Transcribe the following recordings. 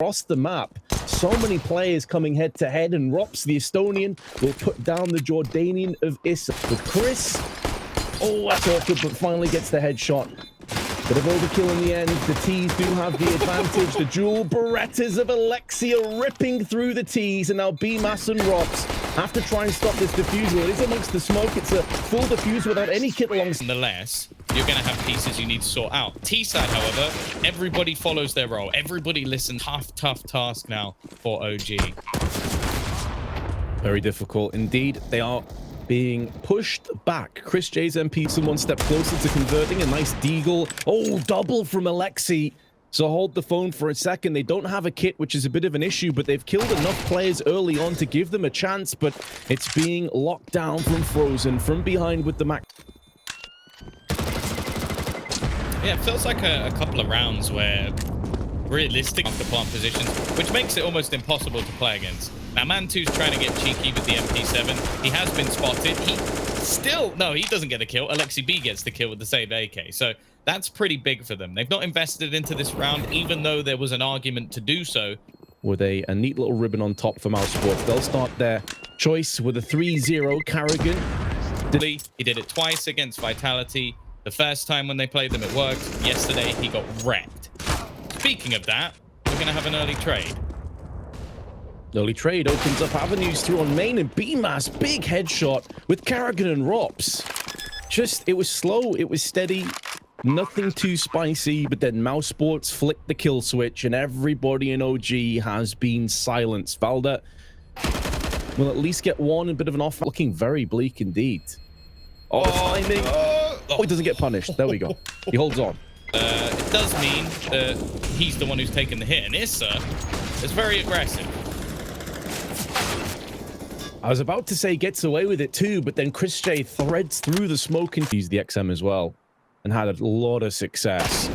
across the map. So many players coming head to head, and Rops, the Estonian, will put down the Jordanian of Issa. With Chris, oh, that's awkward, but finally gets the headshot. Bit of overkill in the end. The T's do have the advantage. The dual Berettas of Alexia ripping through the T's, and now B-Mass and Rops have to try and stop this defusal. It is amongst the smoke. It's a full defuse without any kit alongside. Nonetheless, you're going to have pieces you need to sort out. T-side, however, everybody follows their role. Everybody listens. Tough task now for OG. Very difficult indeed. They are being pushed back. Chris J's MP one step closer to converting. A nice deagle. Oh, double from Alexi. So hold the phone for a second. They don't have a kit, which is a bit of an issue, but they've killed enough players early on to give them a chance, but it's being locked down from Frozen from behind with the Mac. Yeah, it feels like a couple of rounds where realistic after plant positions, which makes it almost impossible to play against. Now, Man2's trying to get cheeky with the MP7. He has been spotted. He doesn't get a kill. Alexi B gets the kill with the same AK. So that's pretty big for them. They've not invested into this round, even though there was an argument to do so. With a neat little ribbon on top for Mousesports. They'll start their choice with a 3-0 Carrigan. He did it twice against Vitality. The first time when they played them, it worked. Yesterday, he got wrecked. Speaking of that, we're going to have an early trade. Early trade opens up avenues through on main, and B-Mass, big headshot with Carrigan and Rops. It was slow, it was steady, nothing too spicy, but then Mousesports flicked the kill switch, and everybody in OG has been silenced. Valda will at least get one, a bit of an off. Looking very bleak indeed. Oh, timing. Oh, he doesn't get punished. There we go. He holds on. It does mean that he's the one who's taken the hit, and Issa is very aggressive. I was about to say gets away with it too, but then Chris J threads through the smoke and used the XM as well and had a lot of success.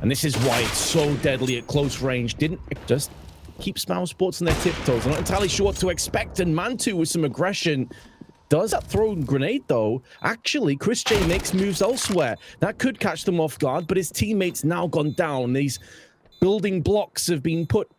And this is why it's so deadly at close range. Didn't just keep Mousesports on their tiptoes. I'm not entirely sure what to expect, and Man2 with some aggression does that throw grenade though. Actually, Chris J makes moves elsewhere. That could catch them off guard, but his teammates now gone down. These building blocks have been put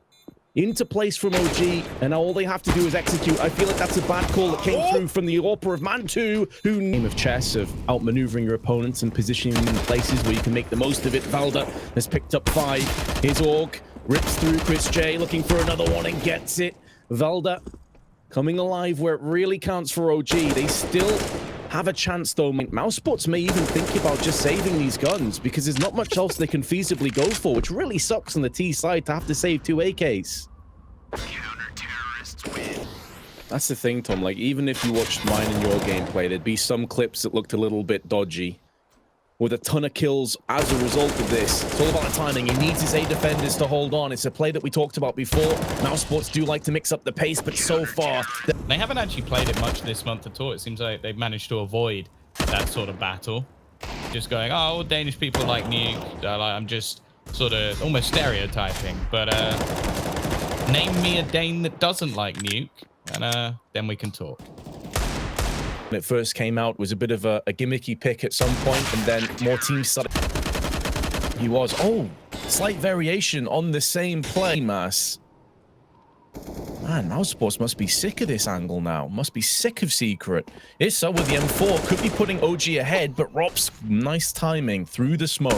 into place from OG, and now all they have to do is execute. I feel like that's a bad call that came through from the AWPer of Man2, who game of chess of outmaneuvering your opponents and positioning them in places where you can make the most of it. Valda has picked up 5. His AUG rips through Chris J, looking for another one and gets it. Valda coming alive where it really counts for OG. They still have a chance though. Mousesports may even think about just saving these guns because there's not much else they can feasibly go for, which really sucks on the T side to have to save 2 AKs. Counter-terrorists win. That's the thing, Tom. Like, even if you watched mine and your gameplay, there'd be some clips that looked a little bit dodgy with a ton of kills as a result of this. It's all about the timing. He needs his A defenders to hold on. It's a play that we talked about before. Mousesports do like to mix up the pace, but so far they haven't actually played it much this month at all. It seems like they've managed to avoid that sort of battle. Just going, oh, Danish people like Nuke. I'm just sort of almost stereotyping. But name me a Dane that doesn't like Nuke, and then we can talk. When it first came out, was a bit of a gimmicky pick at some point, and then more teams started. He was, slight variation on the same play, Mass. Man, Mousesports must be sick of this angle now. Must be sick of Secret. Issa with the M4 could be putting OG ahead, but Rops, nice timing through the smoke.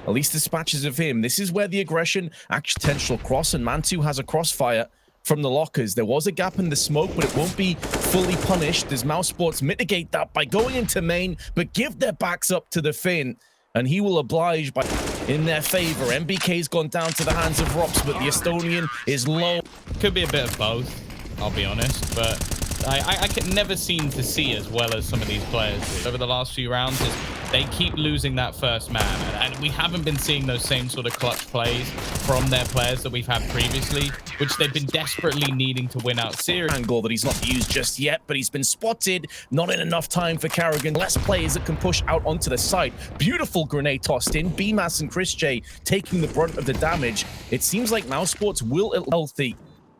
At least dispatches of him. This is where the aggression, potential cross, and Man2 has a crossfire from the lockers. There was a gap in the smoke, but it won't be fully punished as Mousesports mitigate that by going into main, but give their backs up to the Finn, and he will oblige by in their favor. MBK's gone down to the hands of Rops, but the Estonian is low. Could be a bit of both, I'll be honest, but I can never seem to see as well as some of these players do. Over the last few rounds, is they keep losing that first man, and we haven't been seeing those same sort of clutch plays from their players that we've had previously, which they've been desperately needing to win out series. Angle that he's not used just yet, but he's been spotted. Not in enough time for Carrigan. Less players that can push out onto the site. Beautiful grenade tossed in. B-Mass and Chris J taking the brunt of the damage. It seems like Mousesports will healthy.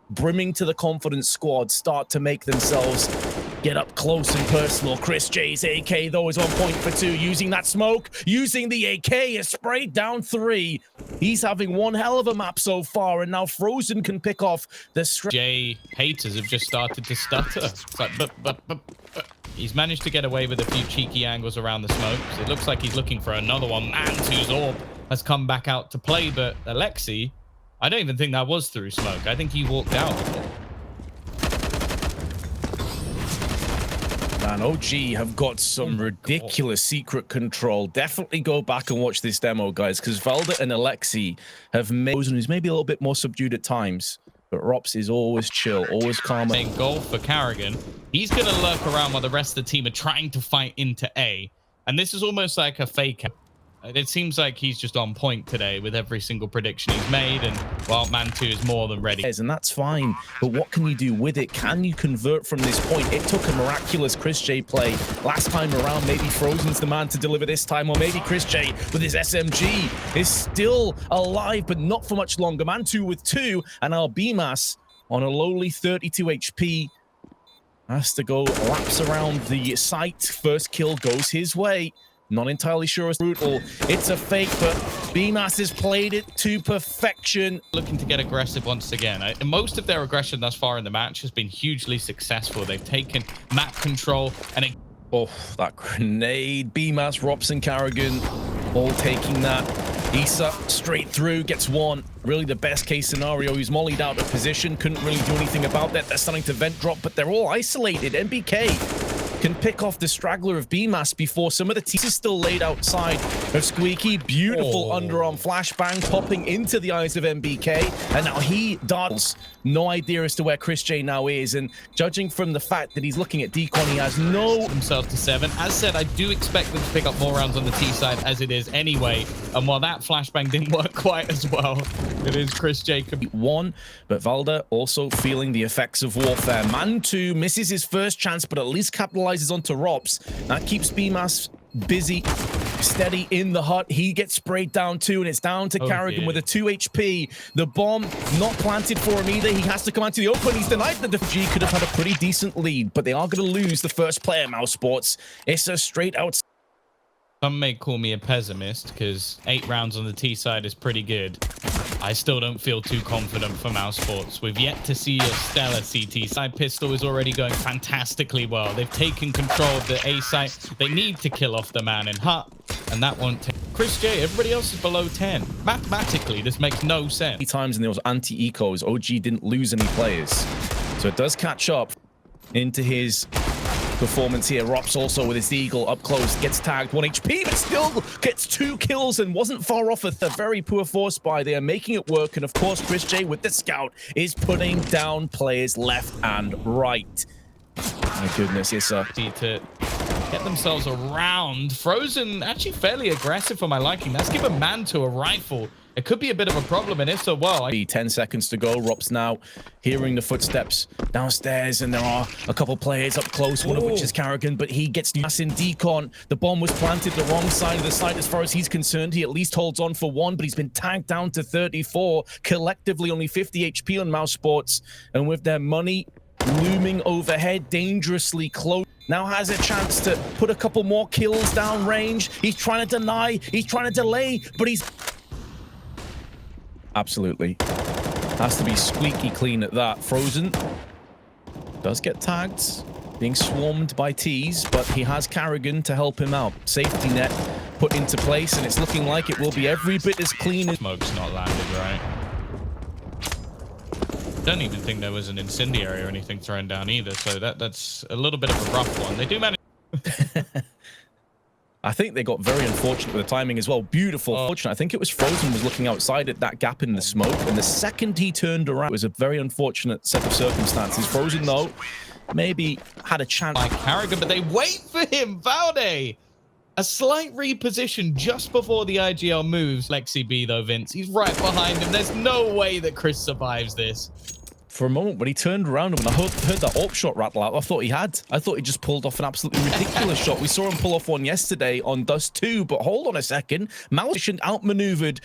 Brimming to the confidence squad start to make themselves get up close and personal. Chris J's AK, though, is on point for 2. Using that smoke, using the AK, is sprayed down 3. He's having one hell of a map so far, and now Frozen can pick off the Jay haters have just started to stutter. It's like, but. He's managed to get away with a few cheeky angles around the smokes. It looks like he's looking for another one. Man2's orb has come back out to play, but Alexi, I don't even think that was through smoke. I think he walked out. Man, OG have got some ridiculous secret control. Definitely go back and watch this demo, guys, because Valda and Alexi have made Frozen, who's maybe a little bit more subdued at times. But Rops is always chill, always calm. Playing goal for Carrigan. He's going to lurk around while the rest of the team are trying to fight into A. And this is almost like a fake. It seems like he's just on point today with every single prediction he's made. And, well, Man2 is more than ready. And that's fine. But what can you do with it? Can you convert from this point? It took a miraculous Chris J play last time around. Maybe Frozen's the man to deliver this time. Or maybe Chris J with his SMG is still alive, but not for much longer. Man2 with 2. And now BMAS on a lowly 32 HP. Has to go laps around the site. First kill goes his way. Not entirely sure it's brutal. It's a fake, but BMAS has played it to perfection. Looking to get aggressive once again. Most of their aggression thus far in the match has been hugely successful. They've taken map control and it... Oh, that grenade. BMAS, Robson, Carrigan, all taking that. Issa straight through, gets one. Really the best case scenario. He's mollied out of position. Couldn't really do anything about that. They're starting to vent drop, but they're all isolated. MBK can pick off the straggler of BMAS before some of the teams is still laid outside of Squeaky. Beautiful underarm flashbang popping into the eyes of MBK. And now he darts. No idea as to where Chris J now is. And judging from the fact that he's looking at Deacon, he has no... himself to 7. As said, I do expect them to pick up more rounds on the T side as it is anyway. And while that flashbang didn't work quite as well, it is Chris J. 1, but Valda also feeling the effects of warfare. Man2 misses his first chance, but at least capitalizes onto Rops. That keeps BMAS busy, steady in the hut. He gets sprayed down too, and it's down to Carrigan with a 2 HP. The bomb not planted for him either. He has to come out to the open. He's denied. The G could have had a pretty decent lead, but they are going to lose the first player, Mousesports. It's a straight out. Some may call me a pessimist because 8 rounds on the T side is pretty good. I still don't feel too confident for Mousesports. We've yet to see a stellar CT. Side pistol is already going fantastically well. They've taken control of the A site. They need to kill off the man in hut, and that won't take. Chris J, everybody else is below 10. Mathematically, this makes no sense. Times in those anti-ecos, OG didn't lose any players. So it does catch up into his performance here. Rops also with his eagle up close, gets tagged 1 HP, but still gets 2 kills and wasn't far off a very poor force buy. They are making it work, and of course Chris J with the scout is putting down players left and right. My goodness, yes sir. To get themselves around. Frozen actually fairly aggressive for my liking. That's given Man2 a rifle. It could be a bit of a problem, and if so, well... 10 seconds to go. Rops now hearing the footsteps downstairs, and there are a couple players up close, one of which is Carrigan, but he gets Nuke in Decon. The bomb was planted the wrong side of the site as far as he's concerned. He at least holds on for 1, but he's been tagged down to 34. Collectively, only 50 HP on Mousesports, and with their money looming overhead, dangerously close. Now has a chance to put a couple more kills down range. He's trying to deny, he's trying to delay, but he's... Absolutely. Has to be squeaky clean at that. Frozen does get tagged, being swarmed by T's, but he has Carrigan to help him out. Safety net put into place, and it's looking like it will be every bit as clean as... Smoke's not landed, right? Don't even think there was an incendiary or anything thrown down either, so that's a little bit of a rough one. They do manage... I think they got very unfortunate with the timing as well. Beautiful. Fortunate. I think it was Frozen was looking outside at that gap in the smoke, and the second he turned around, it was a very unfortunate set of circumstances. Frozen, though, maybe had a chance. Like Carrigan, but they wait for him. Valde, a slight reposition just before the IGL moves. Lexi B, though, Vince, he's right behind him. There's no way that Chris survives this. For a moment, when he turned around and when I heard that AWP shot rattle out, I thought he just pulled off an absolutely ridiculous shot. We saw him pull off one yesterday on Dust 2, but hold on a second. Malicious outmaneuvered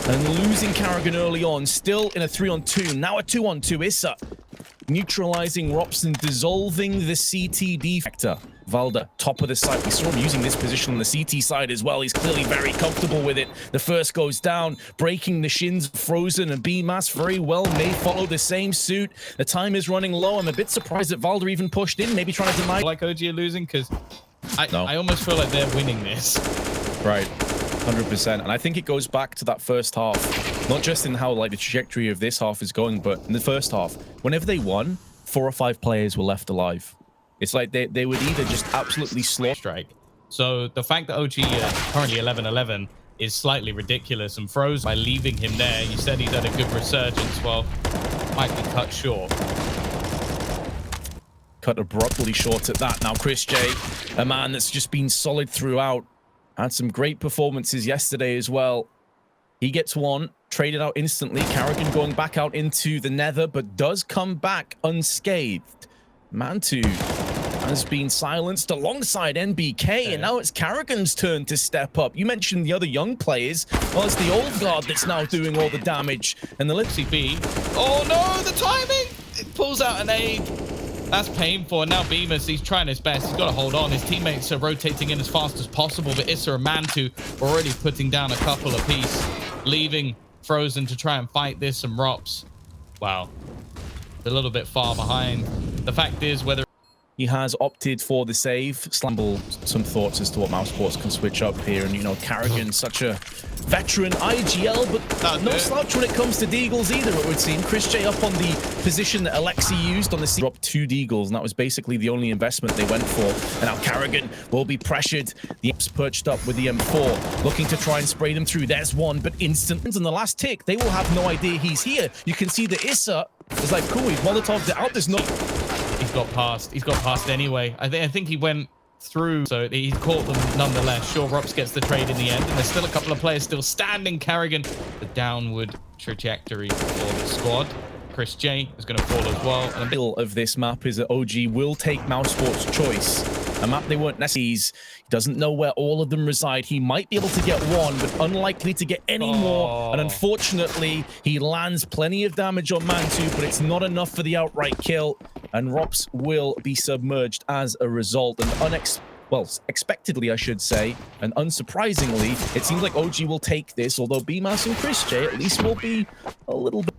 and losing Carrigan early on, still in a 3-on-2. Now a 2-on-2. Issa neutralizing Rops and dissolving the CTD factor. Valda, top of the site. We saw him using this position on the CT side as well. He's clearly very comfortable with it. The first goes down, breaking the shins of Frozen, and BMAS very well may follow the same suit. The time is running low. I'm a bit surprised that Valda even pushed in, maybe trying to deny. Like OG are losing, because No. I almost feel like they're winning this. Right, 100%. And I think it goes back to that first half, not just in how like the trajectory of this half is going, but in the first half, whenever they won, 4 or 5 players were left alive. It's like they would either just absolutely slaughter. Strike. So the fact that OG are currently 11-11 is slightly ridiculous, and Froze, by leaving him there, you said he's had a good resurgence, well, might be cut short. Cut abruptly short at that. Now Chris J, a man that's just been solid throughout, had some great performances yesterday as well. He gets one, traded out instantly. Carrigan going back out into the nether, but does come back unscathed. Mantu has been silenced alongside NBK, and now it's Carrigan's turn to step up. You mentioned the other young players. Well, it's the old guard that's now doing all the damage. And the Lipsy B. Oh no, the timing! It pulls out an aid. That's painful. And now Bemis, he's trying his best. He's got to hold on. His teammates are rotating in as fast as possible, but Issa and Mantu already putting down a couple apiece, leaving Frozen to try and fight this, and Rops. Wow. A little bit far behind. The fact is, whether he has opted for the save. Slamble some thoughts as to what Mousesports can switch up here. And, you know, Carrigan, such a veteran IGL, but no slouch when it comes to Deagles either, it would seem. Chris J up on the position that Alexi used on the C. Dropped 2 Deagles, and that was basically the only investment they went for. And now Carrigan will be pressured. The Imps perched up with the M4, looking to try and spray them through. There's one, but instant. And the last tick, they will have no idea he's here. You can see the Issa is like, cool, he's Molotov'd it out. There's no... He's got past. He's got past anyway. I think he went through, so he caught them nonetheless. Sure, Rops gets the trade in the end, and there's still a couple of players still standing. Carrigan, the downward trajectory for the squad. Chris J is going to fall as well. And the middle of this map is that OG will take Mousesports' choice. A map they weren't necessarily. He doesn't know where all of them reside. He might be able to get one, but unlikely to get any more. And unfortunately, he lands plenty of damage on Mantu, but it's not enough for the outright kill. And Rops will be submerged as a result. And expectedly, I should say, and unsurprisingly, it seems like OG will take this, although BMAS and Chris J at least will be a little bit...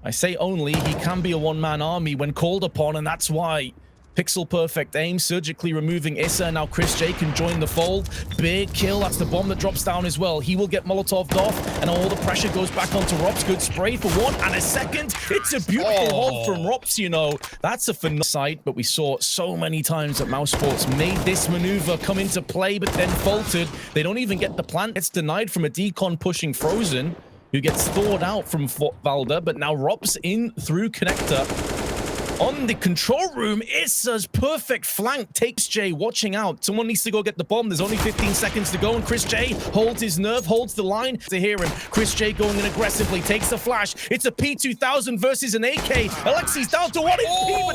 I say only, he can be a one-man army when called upon, and that's why pixel perfect aim, surgically removing Issa. Now Chris J can join the fold. Big kill. That's the bomb that drops down as well. He will get Molotov'd off, and all the pressure goes back onto Rops. Good spray for 1 and a second. It's a beautiful hold from Rops, you know. That's a phenomenal sight, but we saw so many times that Mousesports made this maneuver come into play, but then faltered. They don't even get the plant. It's denied from a decon pushing Frozen, who gets thawed out from Valda, but now Rops in through connector. On the control room, Issa's perfect flank takes J. Watching out. Someone needs to go get the bomb. There's only 15 seconds to go, and Chris J holds his nerve, holds the line to hear him. Chris J going in aggressively, takes the flash. It's a P2000 versus an AK. Alexi's down to 1 HP.